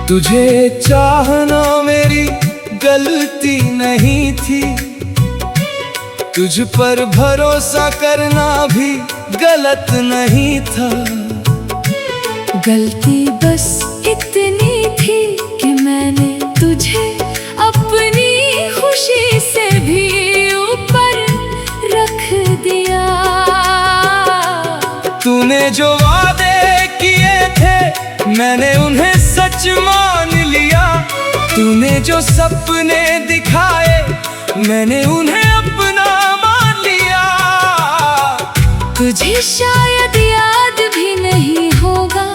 तुझे चाहना मेरी गलती नहीं थी, तुझ पर भरोसा करना भी गलत नहीं था। गलती बस इतनी थी कि मैंने तुझे अपनी खुशी से भी ऊपर रख दिया। तूने जो वादे किए थे मैंने उन्हें सच मान लिया, तूने जो सपने दिखाए मैंने उन्हें अपना मान लिया। तुझे शायद याद भी नहीं होगा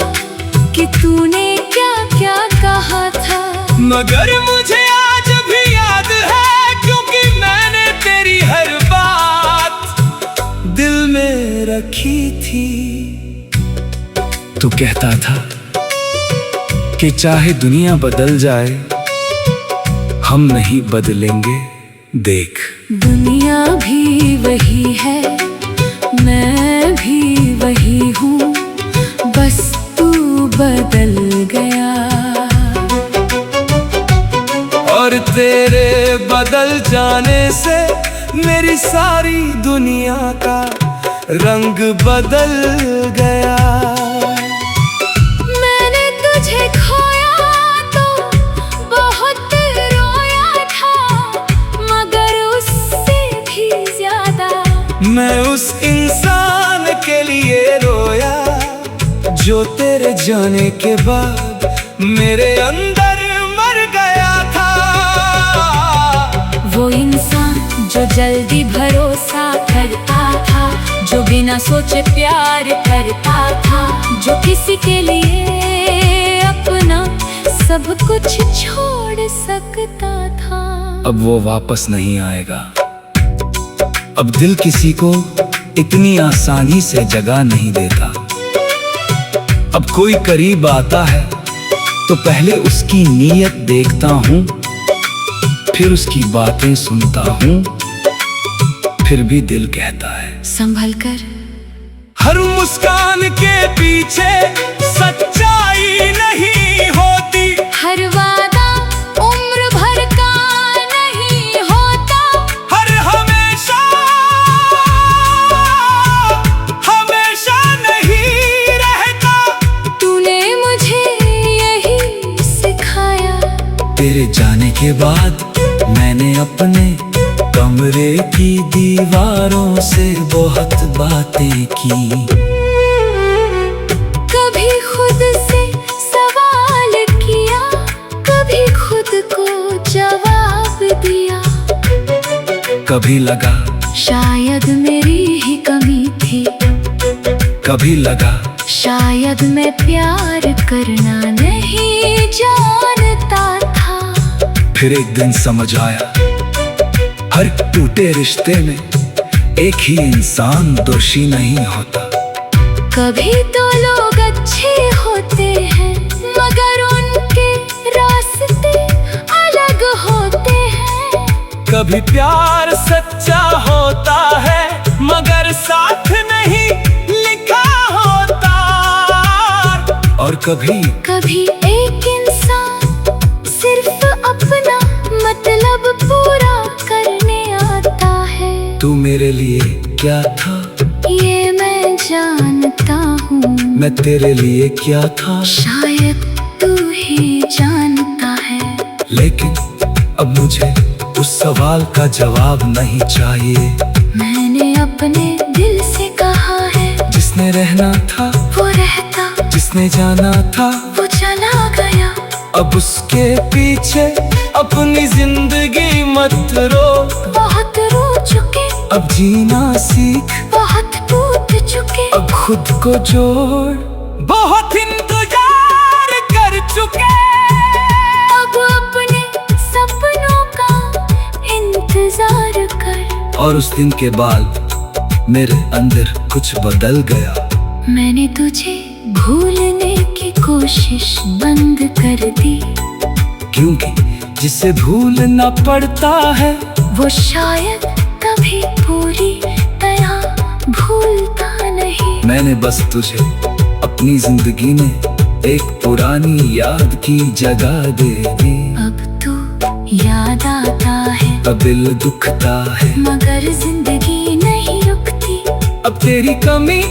कि तूने क्या क्या कहा था, मगर मुझे आज भी याद है, क्योंकि मैंने तेरी हर बात दिल में रखी थी। तू कहता था कि चाहे दुनिया बदल जाए हम नहीं बदलेंगे, देख दुनिया भी वही है, मैं भी वही हूँ, बस तू बदल गया। और तेरे बदल जाने से मेरी सारी दुनिया का रंग बदल गया। मैंने तुझे खोया तो बहुत रोया था, मगर उससे भी ज्यादा मैं उस इंसान के लिए रोया जो तेरे जाने के बाद मेरे अंदर मर गया था। वो इंसान जो जल्दी भरोसा करता था, जो बिना सोचे प्यार करता था, जो किसी के लिए अपना सब कुछ छोड़ सकता था। अब वो वापस नहीं आएगा। अब दिल किसी को इतनी आसानी से जगह नहीं देता। अब कोई करीब आता है तो पहले उसकी नीयत देखता हूँ, फिर उसकी बातें सुनता हूँ, फिर भी दिल कहता है संभल कर। हर मुस्कान के पीछे सच्चाई नहीं होती, हर वादा उम्र भर का नहीं होता, हर हमेशा हमेशा नहीं रहता। तूने मुझे यही सिखाया। तेरे जाने के बाद मैंने अपने कमरे की दीवारों से बहुत बातें की। कभी खुद से सवाल किया, कभी खुद को जवाब दिया। कभी लगा शायद मेरी ही कमी थी, कभी लगा शायद मैं प्यार करना नहीं जानता था। फिर एक दिन समझ आया हर टूटे रिश्ते में एक ही इंसान दोषी नहीं होता। कभी तो लोग अच्छे होते हैं मगर उनके रास्ते अलग होते हैं। कभी प्यार सच्चा होता है मगर साथ नहीं लिखा होता। और कभी एक इंसान सिर्फ अपना मतलब पूरा करने आता है। तू मेरे लिए क्या था ये मैं जानता हूँ, मैं तेरे लिए क्या था शायद तू ही जानता है। लेकिन अब मुझे उस सवाल का जवाब नहीं चाहिए। मैंने अपने दिल से कहा है, जिसने रहना था वो रहता, जिसने जाना था वो चला गया। अब उसके पीछे अपनी जिंदगी मत रो। बहुत रो चुके, अब जीना सीख, बहुत टूट चुके। अब खुद को जोड़, बहुत इंतजार कर चुके। अब अपने सपनों का इंतजार कर। और उस दिन के बाद मेरे अंदर कुछ बदल गया। मैंने तुझे भूलने की कोशिश बंद कर दी, क्योंकि जिसे भूलना पड़ता है वो शायद कभी पूरी तरह भूलता नहीं। मैंने बस तुझे अपनी जिंदगी में एक पुरानी याद की जगह दे दी। अब तो याद आता है, अब दिल दुखता है, मगर जिंदगी नहीं रुकती। अब तेरी कमी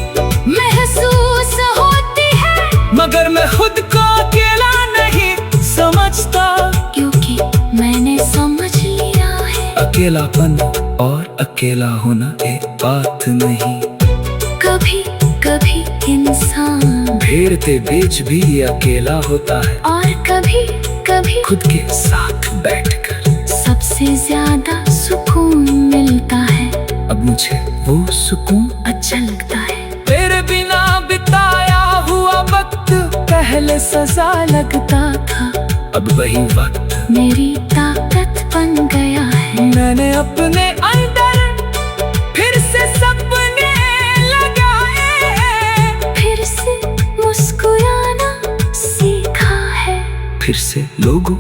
महसूस होती है, मगर मैं खुद को अकेला नहीं समझता। क्योंकि मैंने समझ लिया है, अकेलापन और अकेला होना एक बात नहीं। कभी कभी इंसान घेरते बीच भी अकेला होता है, और कभी कभी खुद के साथ बैठकर सबसे ज्यादा सुकून मिलता है। अब मुझे वो सुकून अच्छा लगता है, तेरे बिना बिताया हुआ वक्त पहले सजा लगता था, अब वही वक्त मेरी ताकत बन गया है। मैंने अपने अंदर फिर से सपने लगाए, फिर से मुस्कुराना सीखा है, फिर से लोगों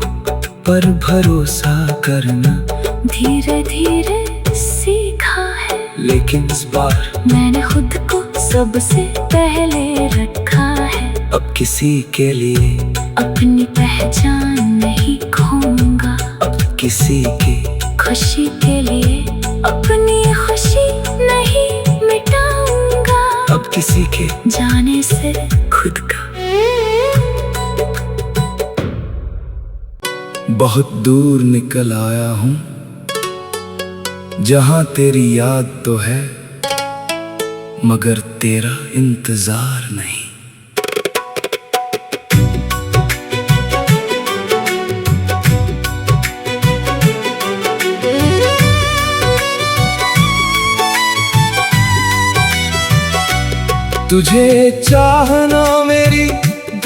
पर भरोसा करना धीरे धीरे सीखा है। लेकिन इस बार मैंने खुद को सबसे पहले रखा है, अब किसी के लिए अपनी पहचान नहीं खोऊंगा। अब किसी की खुशी के लिए अपनी खुशी नहीं मिटाऊंगा। अब किसी के जाने से खुद का। बहुत दूर निकल आया हूँ, जहाँ तेरी याद तो है, मगर तेरा इंतजार नहीं। तुझे चाहना मेरी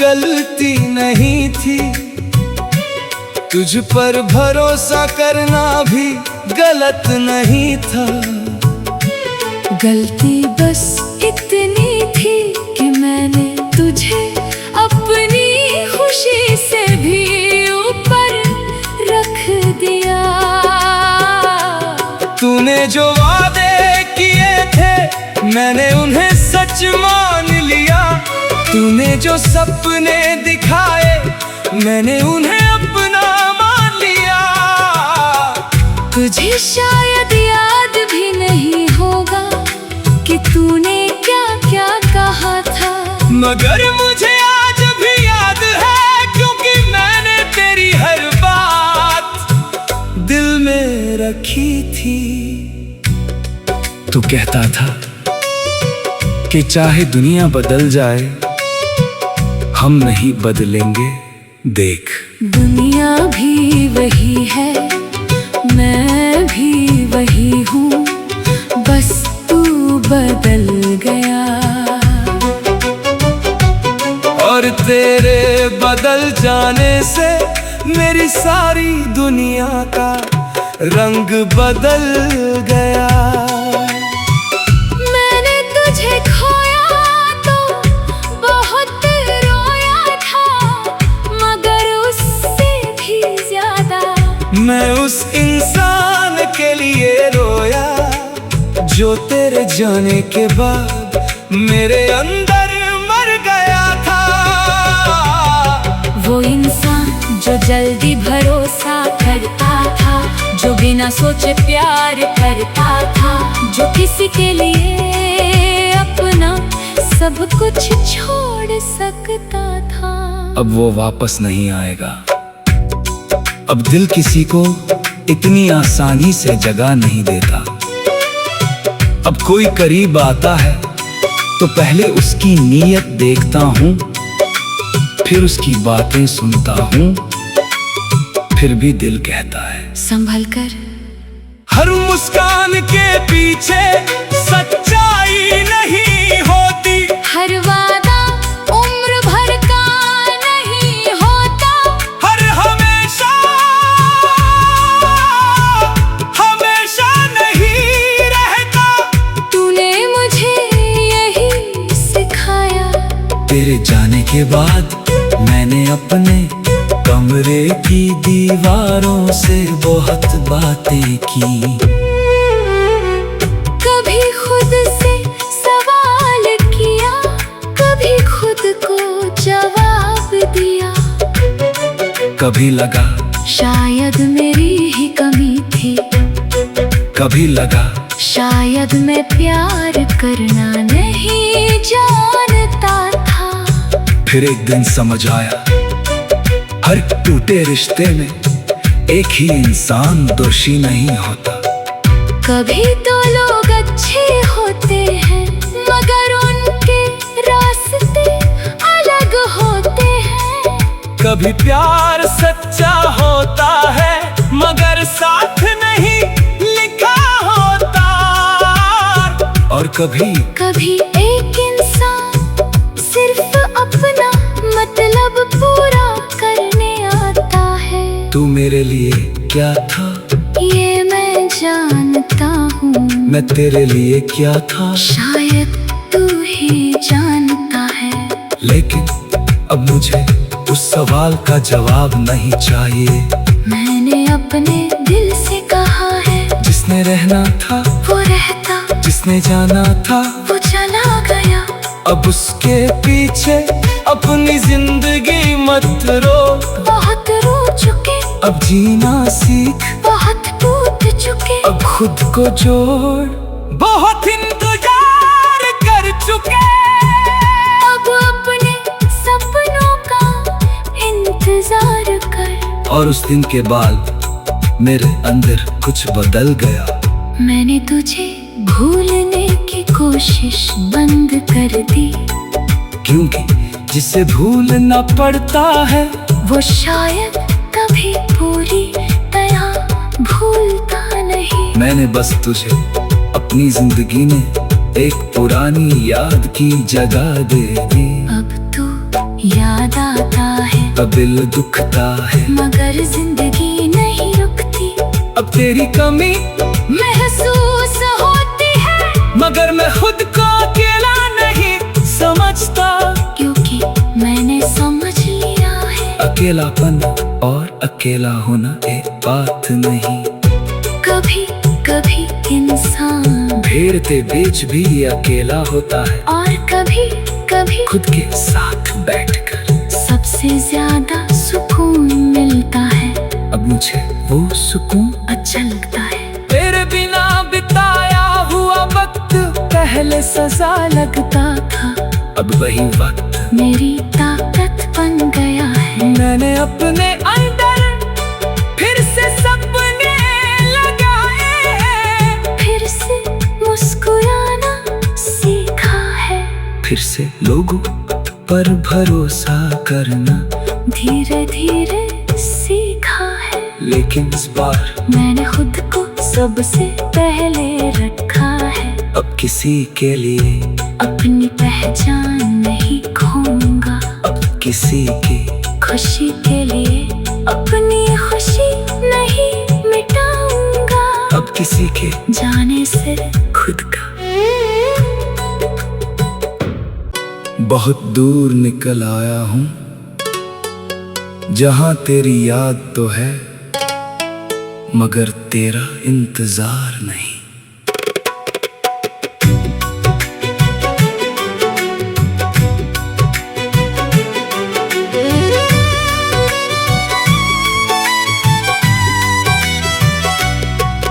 गलती नहीं थी, तुझ पर भरोसा करना भी गलत नहीं था। गलती बस इतनी थी कि मैंने तुझे अपनी खुशी से भी ऊपर रख दिया। तूने जो वादे किए थे मैंने उन्हें सच मान लिया, तूने जो सपने दिखाए मैंने उन्हें अपना मान लिया। तुझे शायद याद भी नहीं होगा कि तूने क्या क्या कहा था, मगर मुझे आज भी याद है, क्योंकि मैंने तेरी हर बात दिल में रखी थी। तू कहता था कि चाहे दुनिया बदल जाए हम नहीं बदलेंगे, देख दुनिया भी वही है, मैं भी वही हूँ, बस तू बदल गया। और तेरे बदल जाने से मेरी सारी दुनिया का रंग बदल गया। मैंने तुझे खोया तो बहुत रोया था, मगर उससे भी ज्यादा मैं उस इंसान के लिए रोया जो तेरे जाने के बाद मेरे अंदर मर गया था। वो इंसान जो जल्दी भरोसा करता था, जो बिना सोचे प्यार करता था, जो किसी के लिए अपना सब कुछ छोड़ सकता था। अब वो वापस नहीं आएगा। अब दिल किसी को इतनी आसानी से जगह नहीं देता। अब कोई करीब आता है तो पहले उसकी नीयत देखता हूँ, फिर उसकी बातें सुनता हूँ, फिर भी दिल कहता है संभल कर। हर मुस्कान के पीछे सच्चाई नहीं होती, हर वादा उम्र भर का नहीं होता, हर हमेशा हमेशा नहीं रहता। तूने मुझे यही सिखाया। तेरे जाने के बाद मैंने अपने कमरे की दीवारों से बहुत बातें की। कभी खुद से सवाल किया, कभी खुद को जवाब कभी लगा शायद मेरी ही कमी थी, कभी लगा शायद मैं प्यार करना नहीं जानता था। फिर एक दिन समझ आया, हर टूटे रिश्ते में एक ही इंसान दोषी नहीं होता। कभी तो लोग अच्छे होते हैं मगर उनके रास्ते अलग होते हैं। कभी प्यार सच्चा होता है मगर साथ नहीं लिखा होता। और कभी एक इंसान सिर्फ अपना मतलब पूरा करने आता है। तू मेरे लिए क्या था ये मैं जानता हूँ, मैं तेरे लिए क्या था शायद तू ही जानता है। लेकिन अब मुझे उस सवाल का जवाब नहीं चाहिए। मैंने अपने दिल से कहा है, जिसने रहना था वो रहता, जिसने जाना था वो चला गया। अब उसके पीछे अपनी जिंदगी मत रो। बहुत रो चुके, अब जीना सीख, बहुत टूट चुके। अब खुद को जोड़, बहुत इंतजार कर चुके। अब अपने सपनों का इंतजार कर। और उस दिन के बाद मेरे अंदर कुछ बदल गया। मैंने तुझे भूलने की कोशिश बंद कर दी, क्योंकि जिसे भूलना पड़ता है वो शायद कभी पूरी तरह भूलता नहीं। मैंने बस तुझे अपनी जिंदगी में एक पुरानी याद की जगह दे दी। अब तो याद आता है, अब दिल दुखता है मगर जिंदगी नहीं रुकती। अब तेरी कमी महसूस होती है, मगर मैं खुद को अकेला नहीं समझता। क्योंकि मैंने समझ लिया है अकेलापन और अकेला होना एक बात नहीं। कभी कभी इंसान भीड़ के बीच भी अकेला होता है, और कभी कभी खुद के साथ बैठकर सबसे ज्यादा सुकून मिलता है। अब मुझे वो सुकून अच्छा लगता है। तेरे बिना बिताया हुआ वक्त पहले सजा लगता था, अब वही वक्त मेरी ताकत बन गया है। मैंने अपने अंदर फिर से सपने लगाए हैं, फिर से मुस्कुराना सीखा है, फिर से लोगों पर भरोसा करना धीरे धीरे सीखा है। लेकिन इस बार मैंने खुद को सबसे पहले रखा है। अब किसी के लिए अपनी पहचान नहीं खोऊंगा, अब किसी की खुशी के लिए अपनी खुशी नहीं मिटाऊंगा। अब किसी के जाने से खुद का बहुत दूर निकल आया हूँ, जहाँ तेरी याद तो है मगर तेरा इंतजार नहीं।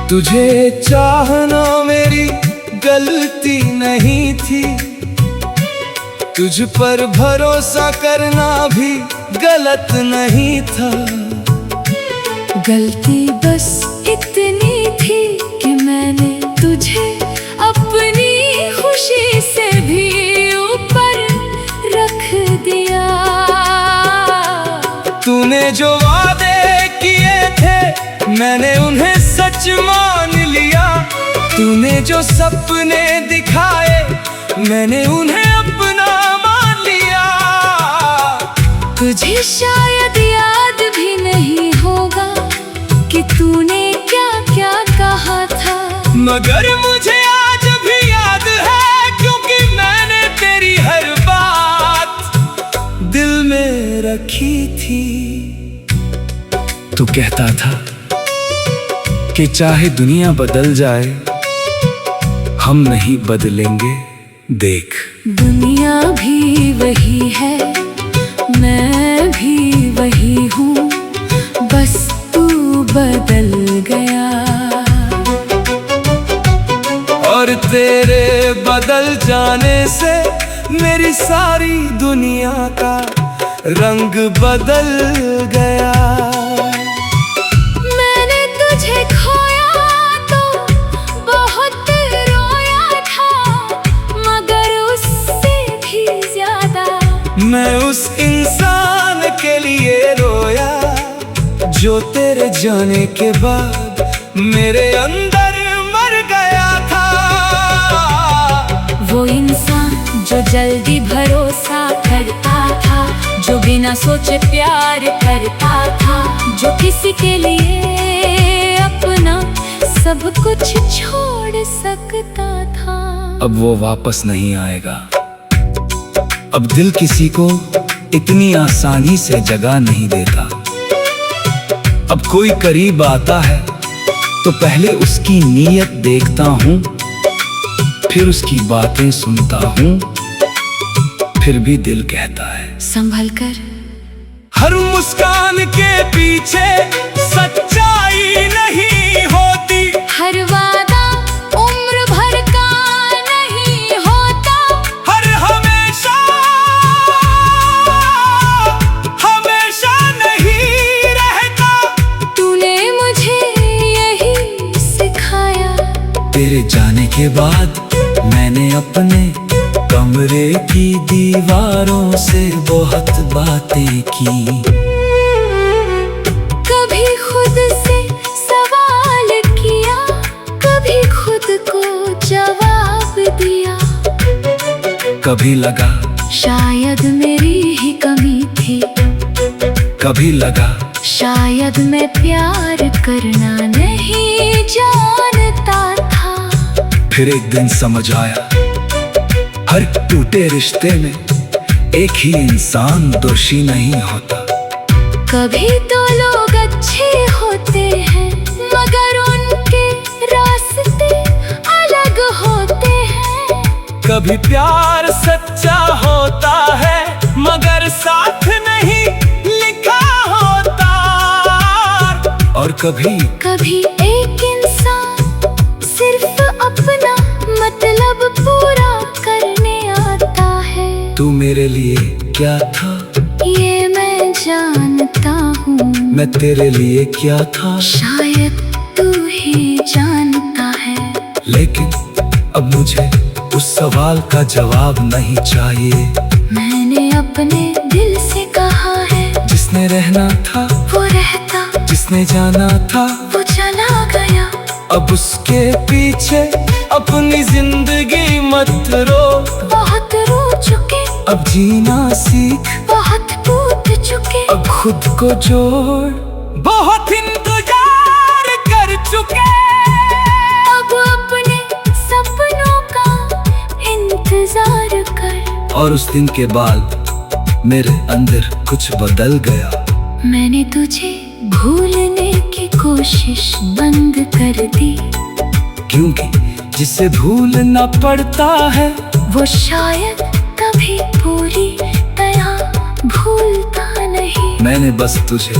तुझे चाहना मेरी गलती नहीं थी, तुझ पर भरोसा करना भी गलत नहीं था। गलती बस इतनी थी कि मैंने तुझे अपनी खुशी से भी ऊपर रख दिया। तूने जो वादे किए थे मैंने उन्हें सच मान लिया, तूने जो सपने दिखाए मैंने उन्हें अपना मान लिया। तुझे शायद याद भी नहीं होगा कि तूने क्या क्या कहा था, मगर मुझे आज भी याद है, क्योंकि मैंने तेरी हर बात दिल में रखी थी। तू कहता था कि चाहे दुनिया बदल जाए हम नहीं बदलेंगे, देख दुनिया भी वही है, मैं भी वही हूँ। जाने से मेरी सारी दुनिया का रंग बदल गया। मैंने तुझे खोया तो बहुत रोया था, मगर उससे भी ज्यादा मैं उस इंसान के लिए रोया जो तेरे जाने के बाद मेरे अंदर मर गया था। वो इंसान जो जल्दी भरोसा करता था, जो बिना सोचे प्यार करता था, जो किसी के लिए अपना सब कुछ छोड़ सकता था। अब वो वापस नहीं आएगा। अब दिल किसी को इतनी आसानी से जगह नहीं देता। अब कोई करीब आता है तो पहले उसकी नीयत देखता हूँ, फिर उसकी बातें सुनता हूँ, फिर भी दिल कहता है संभल कर। हर मुस्कान के पीछे सच्चाई नहीं होती, हर वादा उम्र भर का नहीं होता, हर हमेशा हमेशा नहीं रहता। तूने मुझे यही सिखाया। तेरे जाने के बाद मैंने अपने कमरे की दीवारों से बहुत बातें की। कभी खुद से सवाल किया, कभी खुद को जवाब दिया। कभी लगा शायद मेरी ही कमी थी, कभी लगा शायद मैं प्यार करना नहीं जानता था। फिर एक दिन समझ आया, हर टूटे रिश्ते में एक ही इंसान दोषी नहीं होता। कभी तो लोग अच्छे होते हैं, मगर उनके रास्ते अलग होते हैं। कभी प्यार सच्चा होता है, मगर साथ नहीं लिखा होता। और कभी एक इंसान सिर्फ अपना मतलब पूरा करने आता है। तू मेरे लिए क्या था ये मैं जानता हूँ, मैं तेरे लिए क्या था शायद तू ही जानता है। लेकिन अब मुझे उस सवाल का जवाब नहीं चाहिए। मैंने अपने दिल से कहा है, जिसने रहना था वो रहता, जिसने जाना था वो चला गया। अब उसके पीछे अपनी जिंदगी मत रो। बहुत रो चुके, अब जीना सीख, बहुत टूट चुके। अब खुद को जोड़, बहुत इंतजार कर चुके। अब अपने सपनों का इंतजार कर। और उस दिन के बाद मेरे अंदर कुछ बदल गया। मैंने तुझे भूलने की कोशिश बंद कर दी, क्योंकि जिसे भूलना पड़ता है वो शायद कभी पूरी तरह भूलता नहीं। मैंने बस तुझे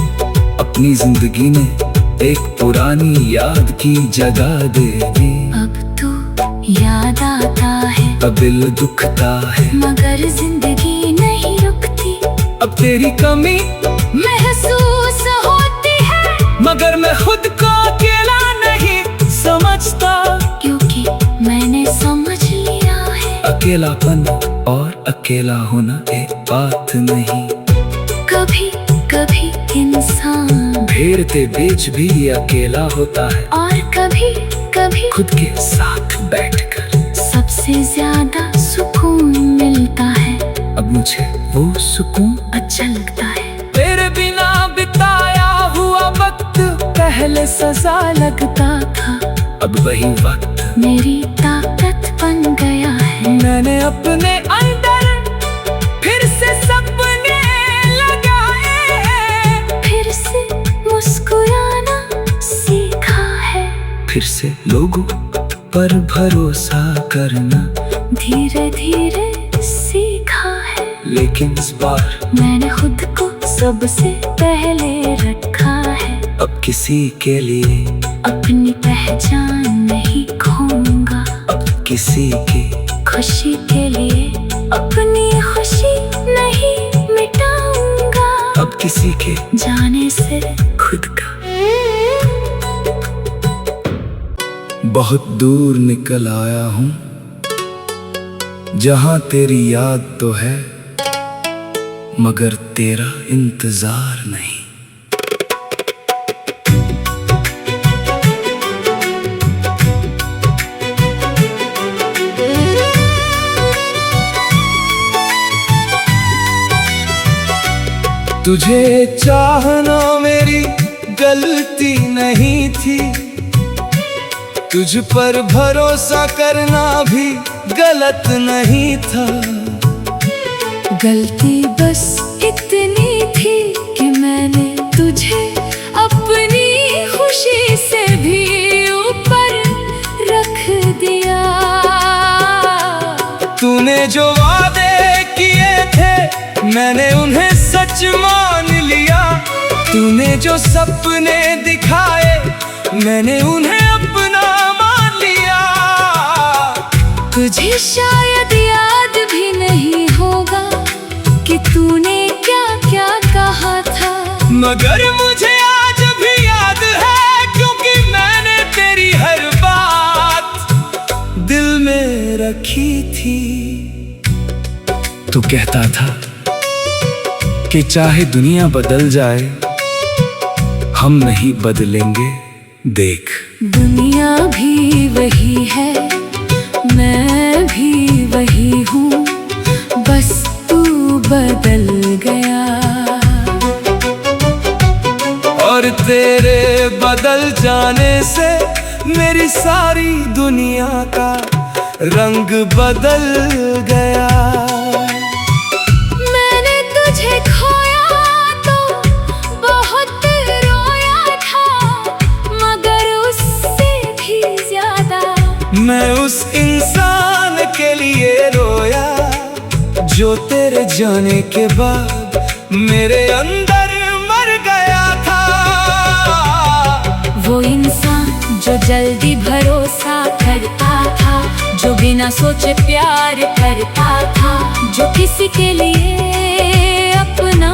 अपनी जिंदगी में एक पुरानी याद की जगह दे दी। अब तू याद आता है, अब दिल दुखता है, मगर जिंदगी नहीं रुकती। अब तेरी कमी महसूस होती है, मगर मैं खुद को अकेला नहीं समझता। क्योंकि मैंने समझ लिया है अकेलापन और अकेला होना एक बात नहीं। कभी कभी इंसान भीड़ के बीच भी अकेला होता है, और कभी कभी खुद के साथ बैठकर सबसे ज्यादा सुकून मिलता है। अब मुझे वो सुकून अच्छा लगता है। तेरे बिना बिताया हुआ वक्त पहले सजा लगता था, अब वही वक्त मेरी ताकत बन गया है। मैंने अपने अंदर फिर से सपने लगाए हैं, फिर से मुस्कुराना सीखा है, फिर से लोगों पर भरोसा करना धीरे धीरे सीखा है। लेकिन इस बार मैंने खुद को सबसे पहले रखा है। अब किसी के लिए अपनी पहचान नहीं खोऊंगा, अब किसी की खुशी के लिए अपनी खुशी नहीं मिटाऊंगा, अब किसी के जाने से खुद का। बहुत दूर निकल आया हूँ, जहाँ तेरी याद तो है मगर तेरा इंतजार नहीं। तुझे चाहना मेरी गलती नहीं थी, तुझ पर भरोसा करना भी गलत नहीं था। गलती बस इतनी थी कि मैंने तुझे अपनी खुशी से भी ऊपर रख दिया। तूने जो वादे किए थे मैंने उन्हें सच मान लिया, तूने जो सपने दिखाए मैंने उन्हें अपना मान लिया। तुझे शायद याद भी नहीं होगा कि तूने क्या क्या कहा था, मगर मुझे आज भी याद है, क्योंकि मैंने तेरी हर बात दिल में रखी थी। तू कहता था कि चाहे दुनिया बदल जाए हम नहीं बदलेंगे, देख दुनिया भी वही है, मैं भी वही हूँ, बस तू बदल गया। और तेरे बदल जाने से मेरी सारी दुनिया का रंग बदल गया। मैंने तुझे खोया तो बहुत रोया था, मगर उससे भी ज्यादा मैं उस इंसान के लिए रोया जो तेरे जाने के बाद मेरे अंदर मर गया था। वो इंसान जो जल्दी भरोसा करता था, जो बिना सोचे प्यार करता था, जो किसी के लिए अपना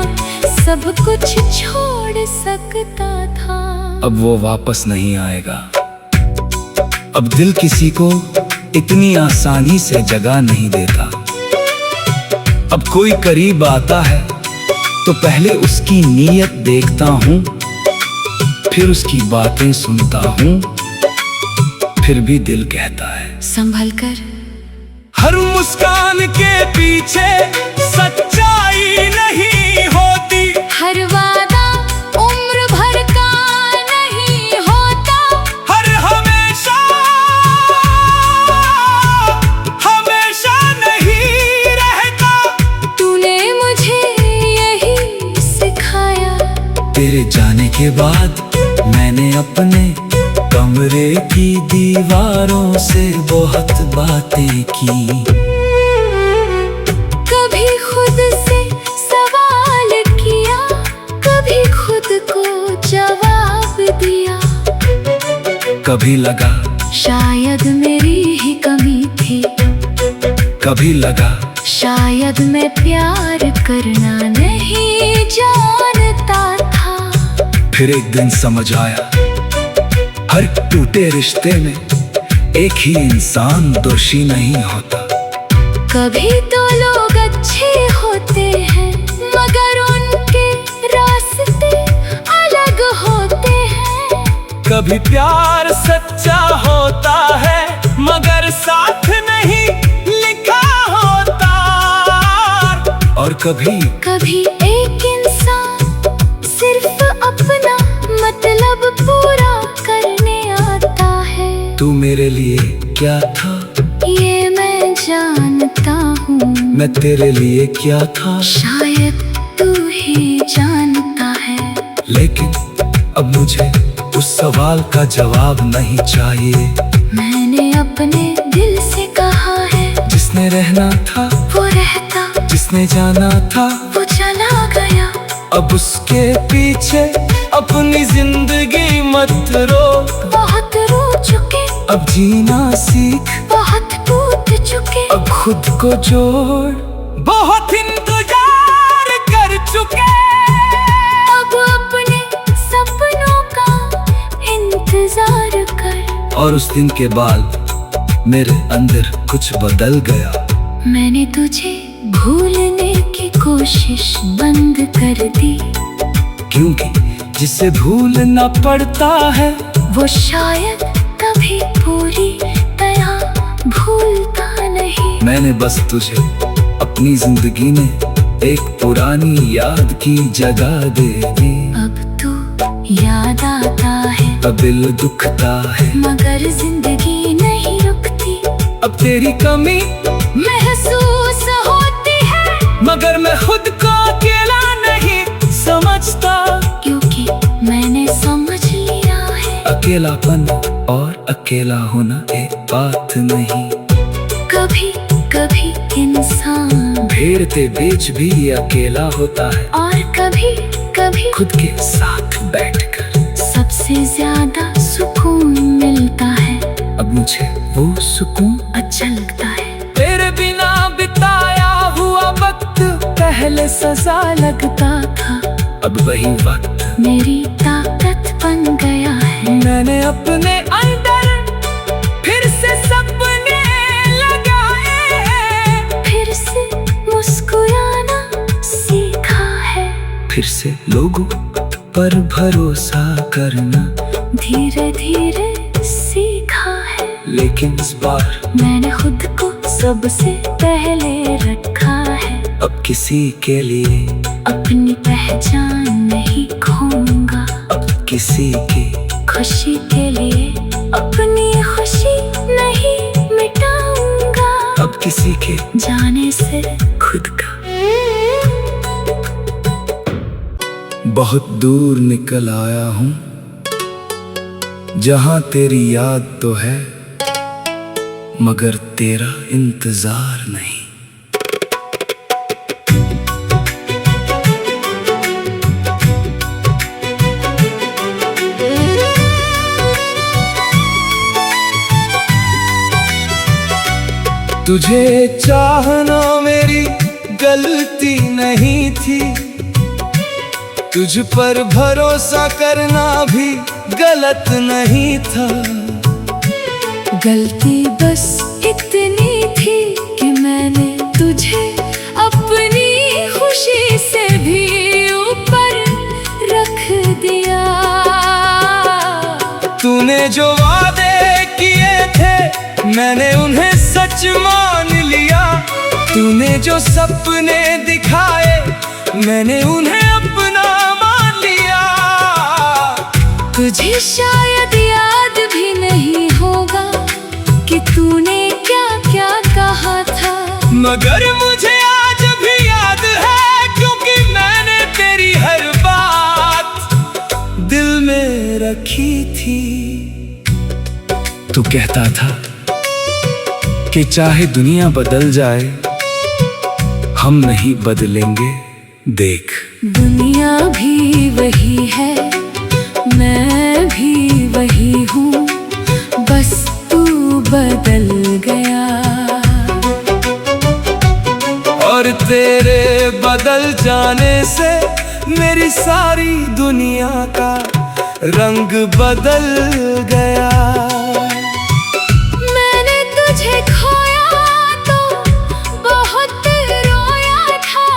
सब कुछ छोड़ सकता था। अब वो वापस नहीं आएगा, अब दिल किसी को इतनी आसानी से जगह नहीं देता। अब कोई करीब आता है तो पहले उसकी नीयत देखता हूँ, फिर उसकी बातें सुनता हूँ, फिर भी दिल कहता है संभल कर। हर मुस्कान के पीछे सच्चाई नहीं होती, हर वादा उम्र भर का नहीं होता, हर हमेशा हमेशा नहीं रहता। तूने मुझे यही सिखाया। तेरे जाने के बाद मैंने अपने कमरे की दीवारों से बहुत बातें की, कभी खुद से सवाल किया, कभी खुद को जवाब दिया। कभी लगा शायद मेरी ही कमी थी, कभी लगा शायद मैं प्यार करना नहीं जानता था। फिर एक दिन समझ आया हर टूटे रिश्ते में एक ही इंसान दोषी नहीं होता। कभी तो लोग अच्छे होते हैं मगर उनके रास्ते अलग होते हैं। कभी प्यार सच्चा होता है मगर साथ नहीं लिखा होता, और कभी एक इंसान सिर्फ अपना मतलब पूरा करने आता है। तू मेरे लिए क्या था ये मैं जानता हूँ, मैं तेरे लिए क्या था शायद तू ही जानता है। लेकिन अब मुझे उस सवाल का जवाब नहीं चाहिए। मैंने अपने दिल से कहा है, जिसने रहना था वो रहता, जिसने जाना था वो चला गया। अब उसके पीछे अपनी जिंदगी मत रो, बहुत रो चुके, अब जीना सीख। बहुत टूट चुके। अब खुद को जोड़, बहुत इंतजार कर चुके, अब अपने सपनों का इंतजार कर। और उस दिन के बाद मेरे अंदर कुछ बदल गया। मैंने तुझे भूलने की कोशिश बंद कर दी, क्योंकि जिसे भूलना पड़ता है वो शायद कभी पूरी तरह भूलता नहीं। मैंने बस तुझे अपनी जिंदगी में एक पुरानी याद की जगह दे दी। अब तू याद आता है, अब दिल दुखता है, मगर जिंदगी नहीं रुकती। अब तेरी कमी महसूस होती है, मगर मैं खुद को अकेला नहीं समझता, क्योंकि मैंने समझ लिया है अकेलापन और अकेला होना एक बात नहीं। कभी कभी इंसान भीड़ के बीच भी अकेला होता है, और कभी कभी खुद के साथ बैठकर सबसे ज्यादा सुकून मिलता है। अब मुझे वो सुकून अच्छा लगता है। तेरे बिना बिताया हुआ वक्त पहले सजा लगता था, अब वही वक्त मेरी ताकत बन गया है। मैंने अपने अंदर फिर से सपने लगाए हैं, फिर से मुस्कुराना सीखा है, फिर से लोगों पर भरोसा करना धीरे धीरे सीखा है। लेकिन इस बार मैंने खुद को सबसे पहले रखा है। अब किसी के लिए अपनी पहचान नहीं खोऊंगा, अब किसी की खुशी के लिए अपनी खुशी नहीं मिटाऊंगा, अब किसी के जाने से खुद का। बहुत दूर निकल आया हूँ, जहाँ तेरी याद तो है मगर तेरा इंतजार नहीं। तुझे चाहना मेरी गलती नहीं थी, तुझ पर भरोसा करना भी गलत नहीं था। गलती बस इतनी थी कि मैंने तुझे अपनी खुशी से भी ऊपर रख दिया। तूने जो वादे किए थे मैंने उन्हें सच मान लिया, तूने जो सपने दिखाए मैंने उन्हें अपना मान लिया। तुझे शायद याद भी नहीं होगा कि तूने क्या क्या कहा था, मगर मुझे आज भी याद है, क्योंकि मैंने तेरी हर बात दिल में रखी थी। तू कहता था कि चाहे दुनिया बदल जाए हम नहीं बदलेंगे, देख दुनिया भी वही है, मैं भी वही हूँ, बस तू बदल गया। और तेरे बदल जाने से मेरी सारी दुनिया का रंग बदल गया। मैंने तुझे खोया तो बहुत रोया था,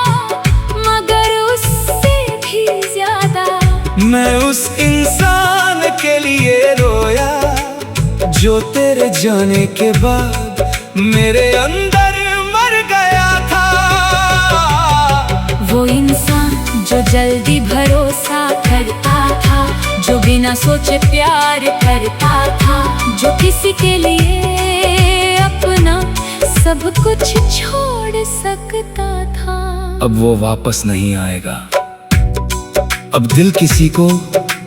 मगर उससे भी ज्यादा मैं उस इंसान के लिए रोया जो तेरे जाने के बाद मेरे अंदर मर गया था। वो इंसान जो जल्दी भरोसा करता था, जो बिना सोचे प्यार करता था, जो किसी के लिए अपना सब कुछ छोड़ सकता था। अब वो वापस नहीं आएगा। अब दिल किसी को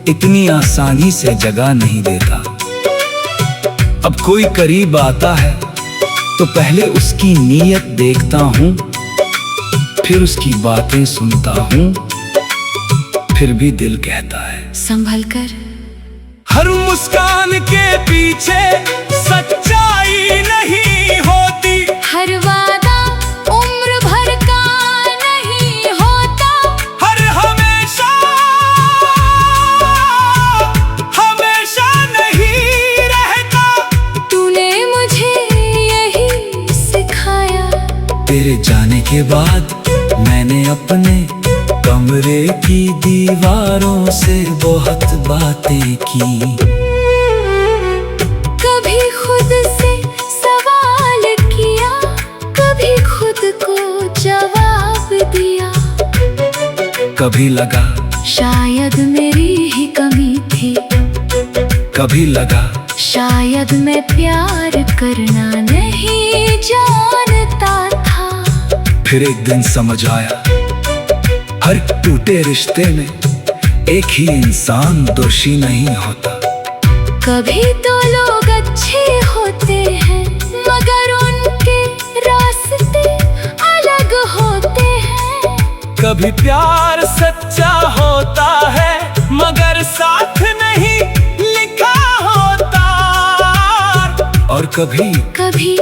इतनी आसानी से जगह नहीं देता। अब कोई करीब आता है तो पहले उसकी नीयत देखता हूँ, फिर उसकी बातें सुनता हूँ, फिर भी दिल कहता है संभल कर। हर मुस्कान के पीछे सच्चाई नहीं होती, हर वादा उम्र भर का नहीं होता, हर हमेशा हमेशा नहीं रहता। तूने मुझे यही सिखाया। तेरे जाने के बाद मैंने अपने कमरे की दीवारों से बहुत बातें की। कभी खुद से सवाल किया, कभी खुद को जवाब दिया। कभी लगा शायद मेरी ही कमी थी, कभी लगा शायद मैं प्यार करना नहीं जानता था। फिर एक दिन समझ आया, हर टूटे रिश्ते में एक ही इंसान दोषी नहीं होता। कभी तो लोग अच्छे होते हैं, मगर उनके रास्ते अलग होते हैं। कभी प्यार सच्चा होता है, मगर साथ नहीं लिखा होता। और कभी कभी